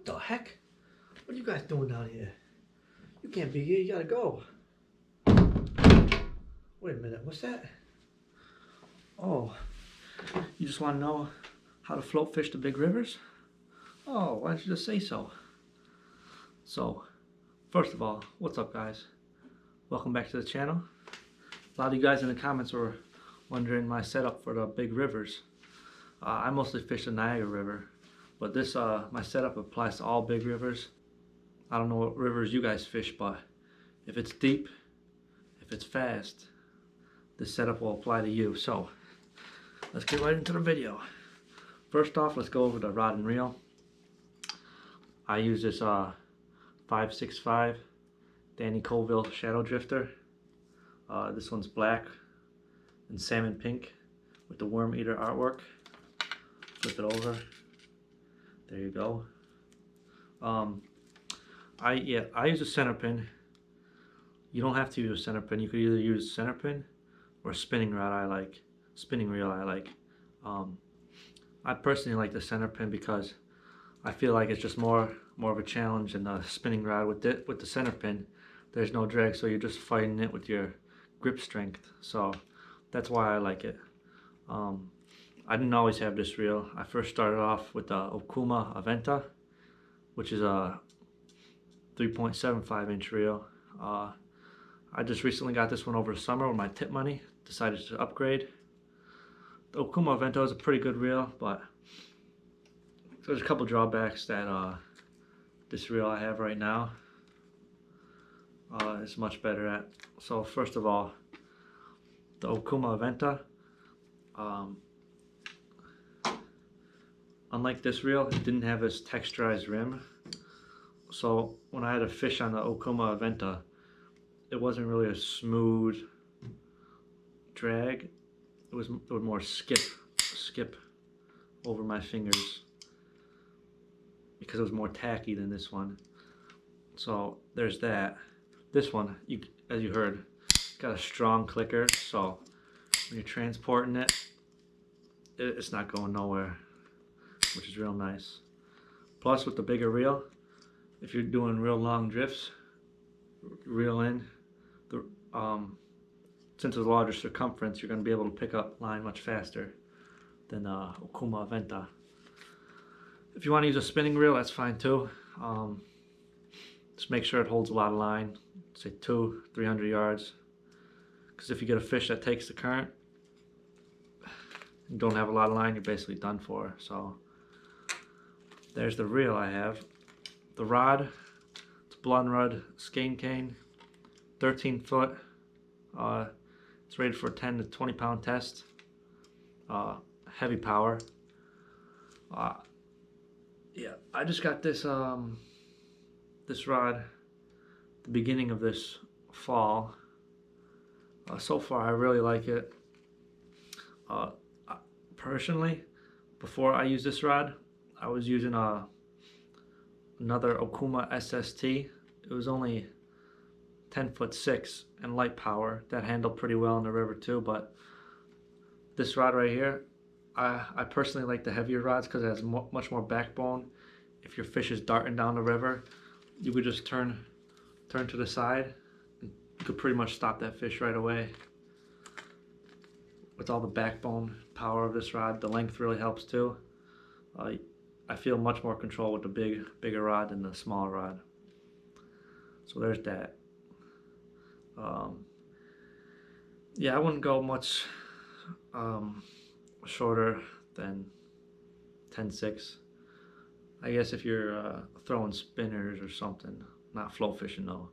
the heck? What are you guys doing down here? You can't be here, you gotta go. Wait a minute, what's that? Oh, you just want to know how to float fish the big rivers? Oh, why don't you just say so? So, first of all, what's up guys? Welcome back to the channel. A lot of you guys in the comments were wondering my setup for the big rivers. I mostly fish the Niagara River, but this my setup applies to all big rivers. I don't know what rivers you guys fish, but if it's deep, if it's fast, this setup will apply to you. So let's get right into the video. First off, let's go over the rod and reel. I use this 565 Danny Colville Shadow Drifter. This one's black and salmon pink with the worm eater artwork. Flip it over. There you go. I use a center pin. You don't have to use a center pin. You could either use center pin or spinning rod. Spinning reel. I personally like the center pin because I feel like it's just more of a challenge than the spinning rod. With the center pin, there's no drag, so you're just fighting it with your grip strength. So that's why I like it. I didn't always have this reel. I first started off with the Okuma Aventa, which is a 3.75 inch reel. I just recently got this one over the summer with my tip money. Decided to upgrade. The Okuma Aventa is a pretty good reel, but there's a couple drawbacks that this reel I have right now is much better at. So first of all, the Okuma Aventa, unlike this reel, it didn't have this texturized rim. So when I had a fish on the Okuma Aventa, it wasn't really a smooth drag. It was more skip over my fingers because it was more tacky than this one. So there's that. This one, as you heard, got a strong clicker, so when you're transporting it, it's not going nowhere, which is real nice. Plus, with the bigger reel, if you're doing real long drifts, reel in, since it's a larger circumference, you're going to be able to pick up line much faster than Okuma Aventa. If you want to use a spinning reel, that's fine too. Just make sure it holds a lot of line, say 200-300 yards. Because if you get a fish that takes the current and don't have a lot of line, you're basically done for. So there's the reel I have. The rod, it's Blood Rod skein cane, 13 foot. It's rated for a 10 to 20 pound test. Heavy power. Yeah, I just got this this rod the beginning of this fall. So far I really like it. Personally, before I used this rod, I was using another Okuma SST. It was only 10'6" and light power. That handled pretty well in the river too, but this rod right here, I personally like the heavier rods because it has much more backbone. If your fish is darting down the river, you could just turn to the side and you could pretty much stop that fish right away. With all the backbone power of this rod, the length really helps too. I feel much more control with the bigger rod than the smaller rod. So there's that. Yeah, I wouldn't go much shorter than 10'6". I guess if you're throwing spinners or something, not float fishing though.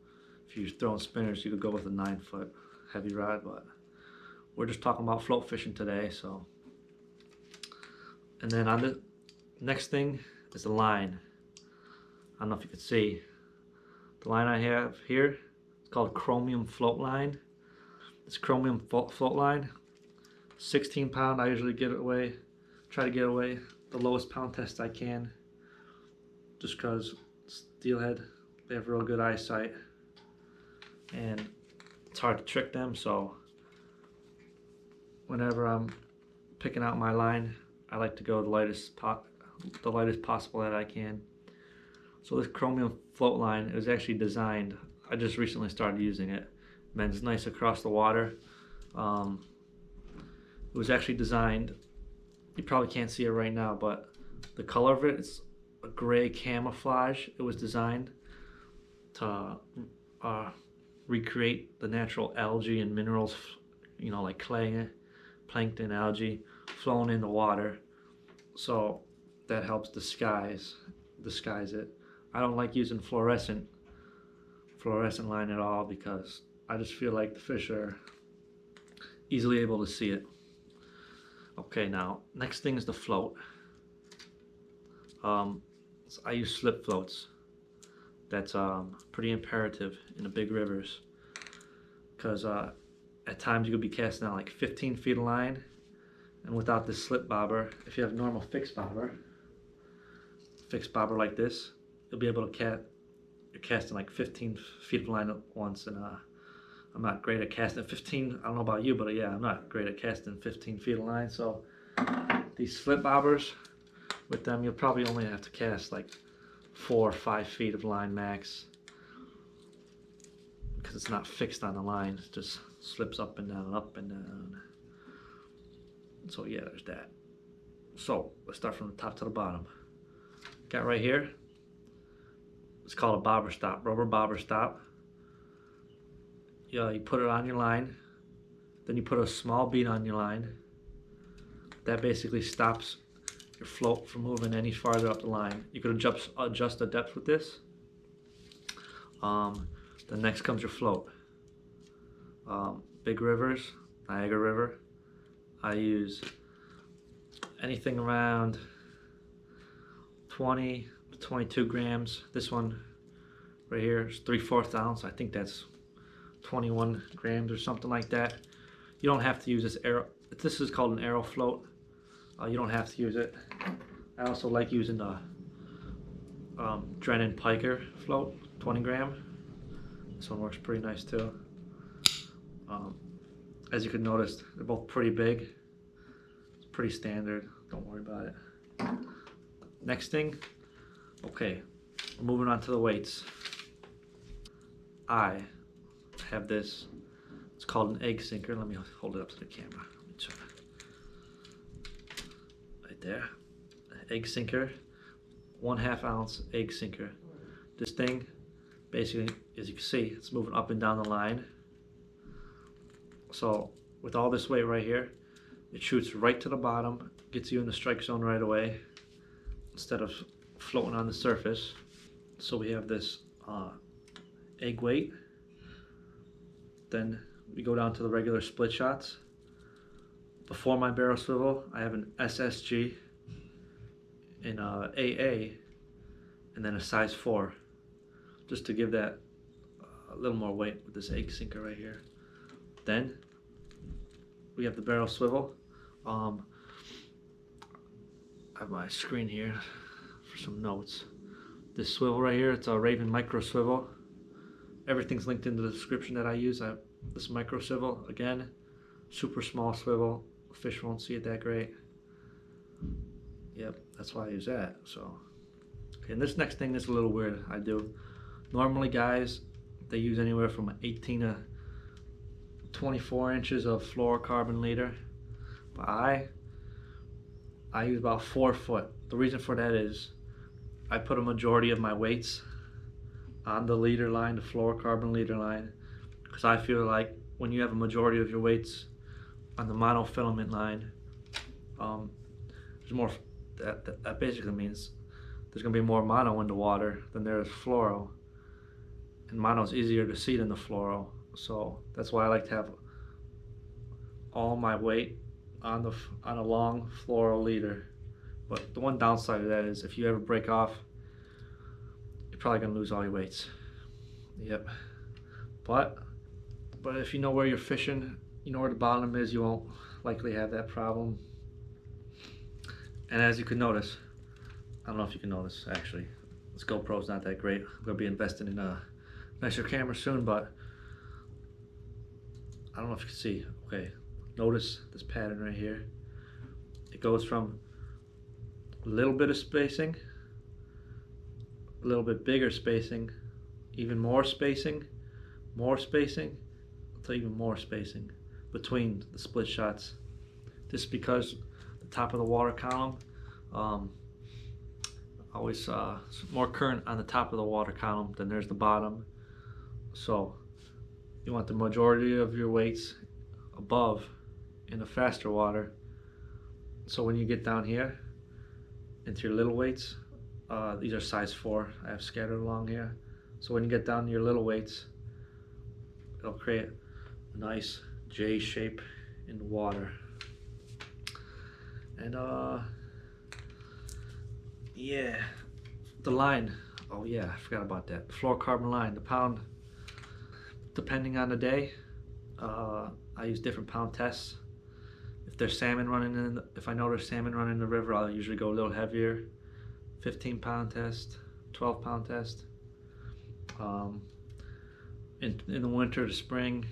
If you're throwing spinners, you could go with a 9 foot heavy rod, but we're just talking about float fishing today. So, and then on the next thing is the line. I don't know if you can see the line I have here. It's called Chromium Float Line. This Chromium float line, 16 pound. I usually try to get away the lowest pound test I can, just because steelhead, they have real good eyesight and it's hard to trick them. So whenever I'm picking out my line, I like to go the lightest possible that I can. So this chromium float line, it was actually designed, I just recently started using it. Man, it's nice across the water. It was actually designed, you probably can't see it right now, but the color of it, it's a gray camouflage. It was designed to recreate the natural algae and minerals, you know, like clay, plankton, algae flowing in the water. So that helps disguise it. I don't like using fluorescent line at all because I just feel like the fish are easily able to see it. Okay, now next thing is the float. So I use slip floats. That's pretty imperative in the big rivers because at times you could be casting out like 15 feet of line, and without this slip bobber, if you have a normal fixed bobber like this, you'll be able to you're casting like 15 feet of line at once, and I'm not great at casting 15. I don't know about you, but yeah, I'm not great at casting 15 feet of line. So these slip bobbers, with them, you'll probably only have to cast like 4 or 5 feet of line max because it's not fixed on the line. It just slips up and down, up and down. So yeah, there's that. So let's start from the top to the bottom. Got right here, it's called a bobber stop, rubber bobber stop. You put it on your line, then you put a small bead on your line. That basically stops your float from moving any farther up the line. You could adjust the depth with this. Then next comes your float. Big rivers, Niagara River, I use anything around 20 to 22 grams. This one right here is 3/4 ounce. I think that's 21 grams or something like that. You don't have to use this arrow. This is called an arrow float. You don't have to use it. I also like using the Drennan Piker float, 20 gram. This one works pretty nice too. As you can notice, they're both pretty big. It's pretty standard. Don't worry about it. Next thing, okay, we're moving on to the weights. I have this. It's called an egg sinker. Let me hold it up to the camera. Let me try. Right there, egg sinker, 1/2 ounce egg sinker. This thing, basically, as you can see, it's moving up and down the line. So with all this weight right here, it shoots right to the bottom, gets you in the strike zone right away, instead of floating on the surface. So we have this egg weight. Then we go down to the regular split shots. Before my barrel swivel, I have an SSG in AA, and then a size 4, just to give that a little more weight with this egg sinker right here. Then we have the barrel swivel. I have my screen here for some notes. This swivel right here, it's a Raven micro swivel. Everything's linked in the description that I use. This micro swivel, again, super small swivel. Fish won't see it that great. Yep, that's why I use that. So, okay, and this next thing is a little weird. I do. Normally, guys, they use anywhere from 18 to 24 inches of fluorocarbon leader, but I use about 4 foot. The reason for that is I put a majority of my weights on the leader line, the fluorocarbon leader line, because I feel like when you have a majority of your weights on the monofilament line, there's more. That basically means there's gonna be more mono in the water than there is fluoro, and mono is easier to see than the fluoro. So that's why I like to have all my weight on a long fluoro leader. But the one downside of that is if you ever break off, you're probably gonna lose all your weights. Yep. But if you know where you're fishing, you know where the bottom is, you won't likely have that problem. And as you can notice, I don't know if you can notice actually, this GoPro's not that great. I'm gonna be investing in a nicer camera soon, but I don't know if you can see. Okay, notice this pattern right here. It goes from a little bit of spacing, a little bit bigger spacing, even more spacing, to even more spacing between the split shots. Just because the top of the water column, always more current on the top of the water column than there's the bottom. So you want the majority of your weights above in the faster water. So when you get down here into your little weights, these are size 4 I have scattered along here. So when you get down to your little weights, it'll create a nice J shape in the water. And yeah, the line, oh yeah, I forgot about that. Fluorocarbon line, the pound, depending on the day, I use different pound tests. If there's salmon running in, if I know there's salmon running in the river, I'll usually go a little heavier. 15-pound test, 12-pound test. In the winter to spring,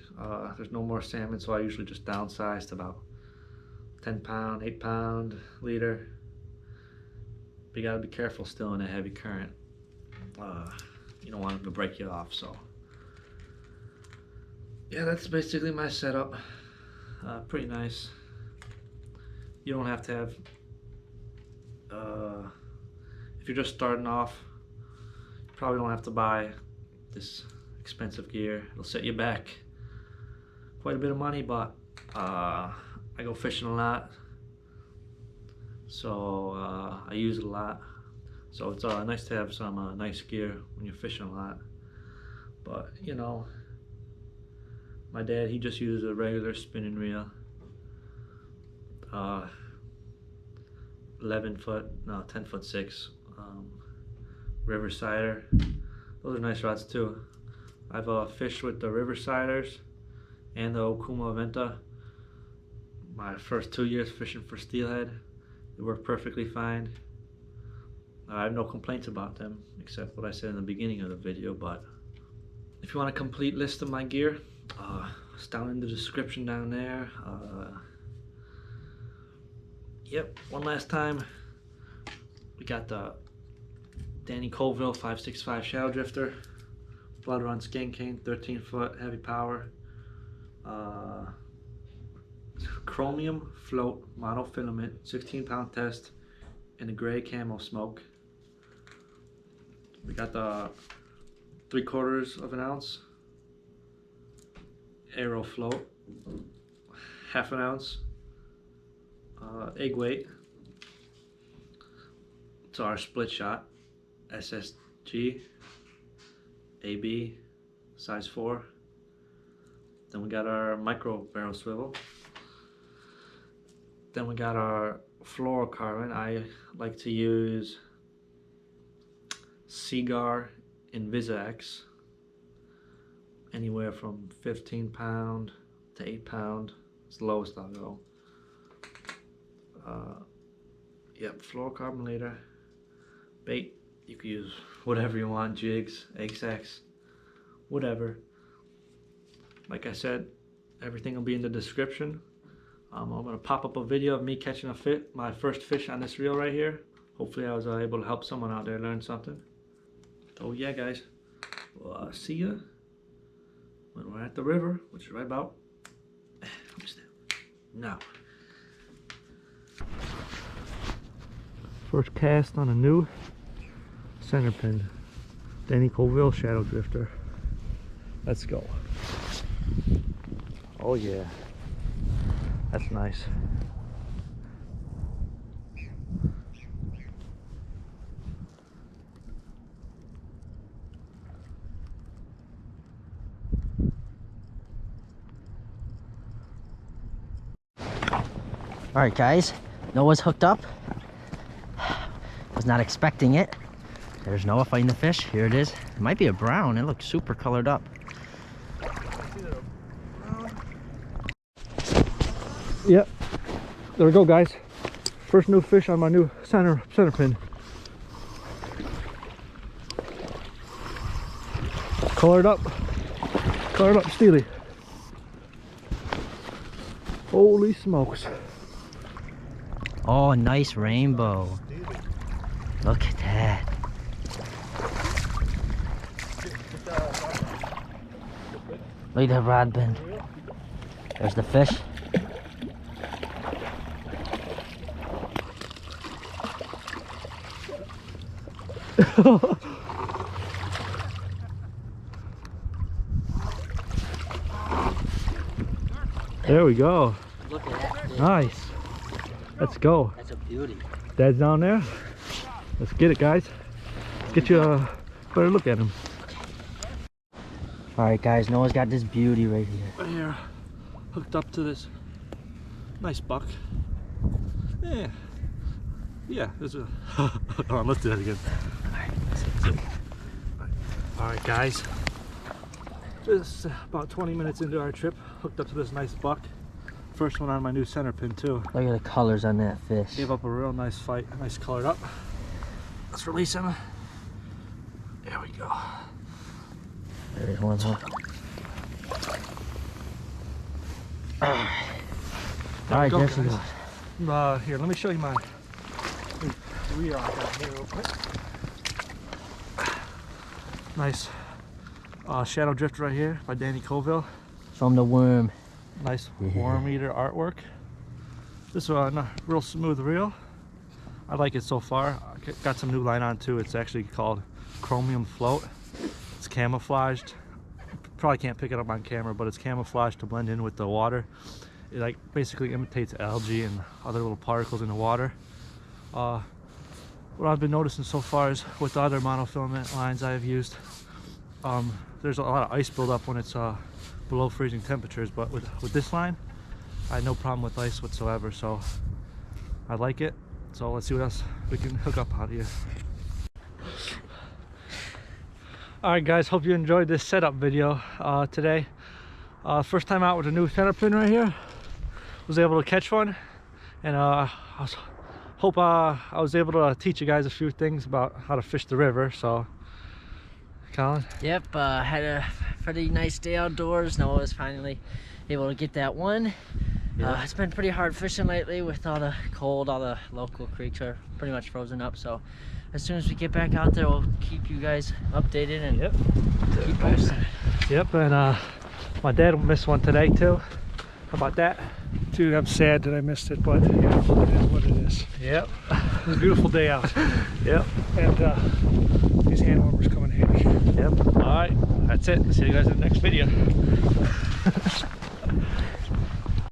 there's no more salmon, so I usually just downsize to about 10-pound, 8-pound leader. But you gotta be careful still in a heavy current. You don't want them to break you off. So yeah, that's basically my setup. Pretty nice. You don't have to have, if you're just starting off, you probably don't have to buy this expensive gear. It'll set you back quite a bit of money, but I go fishing a lot, so I use it a lot. So it's nice to have some nice gear when you're fishing a lot. But you know, my dad, he just used a regular spinning reel. 10'6" Riversider. Those are nice rods too. I've fished with the Riversiders and the Okuma Venta my first 2 years fishing for Steelhead. They work perfectly fine. I have no complaints about them except what I said in the beginning of the video. But if you want a complete list of my gear, it's down in the description down there. Yep, one last time, we got the Danny Colville 565 Shadow Drifter, Blood Run Skin Cane, 13-foot heavy power, chromium float monofilament, 16-pound test, and a gray camo smoke. We got the 3/4 of an ounce arrow float, 1/2 ounce egg weight. It's our split shot SSG AB size 4. Then we got our micro barrel swivel. Then we got our fluorocarbon. I like to use Seagar Invisa-X, anywhere from 15-pound to 8-pound. It's the lowest I'll go. Yep, fluorocarbon leader. Bait, you can use whatever you want, jigs, egg sacks, whatever. Like I said, everything will be in the description. I'm going to pop up a video of me catching my first fish on this reel right here. Hopefully I was able to help someone out there learn something. So yeah guys, we'll see ya when we're at the river, which is right about now. First cast on a new center pin, Danny Colville Shadow Drifter. Let's go. Oh yeah, that's nice. All right guys, Noah's hooked up. Was not expecting it. There's Noah fighting the fish. Here it is. It might be a brown. It looks super colored up. Yep, there we go guys. First new fish on my new center pin. Colored up steely. Holy smokes. Oh, nice rainbow. Look at that. Look at that rod bend. There's the fish. There we go. Look at that fish. Nice. Let's go. That's a beauty. Dad's down there. Let's get it, guys. Let's get you a better look at him. Alright guys, Noah's got this beauty right here. Right here, hooked up to this nice buck. Yeah, there's a hold on, let's do that again. Alright guys, just about 20 minutes into our trip, hooked up to this nice buck. First one on my new center pin too. Look at the colors on that fish. Gave up a real nice fight, nice colored up. Let's release him. There we go. There's one more. Alright, there she goes. Here, let me show you my reel I got here real quick. Nice shadow drifter right here by Danny Colville. From the worm. Nice worm eater artwork. This is a real smooth reel. I like it so far. I got some new line on too. It's actually called Chromium Float. It's camouflaged. Probably can't pick it up on camera, but it's camouflaged to blend in with the water. It like basically imitates algae and other little particles in the water. What I've been noticing so far is with the other monofilament lines I've used, there's a lot of ice buildup when it's below freezing temperatures, but with this line, I had no problem with ice whatsoever, so I like it. So let's see what else we can hook up out here. Alright guys, hope you enjoyed this setup video today. First time out with a new center pin right here. Was able to catch one, and I hope I was able to teach you guys a few things about how to fish the river. So Colin? Yep, had a pretty nice day outdoors. Noah was finally able to get that one. Yeah. It's been pretty hard fishing lately with all the cold. All the local creeks are pretty much frozen up, so as soon as we get back out there, we'll keep you guys updated and keep posting. Yep, and my dad missed one today too. How about that? Dude, I'm sad that I missed it, but you know, it is what it is. Yep. It was a beautiful day out. Yep. And these hand warmers come in handy. Yep. All right, that's it. See you guys in the next video.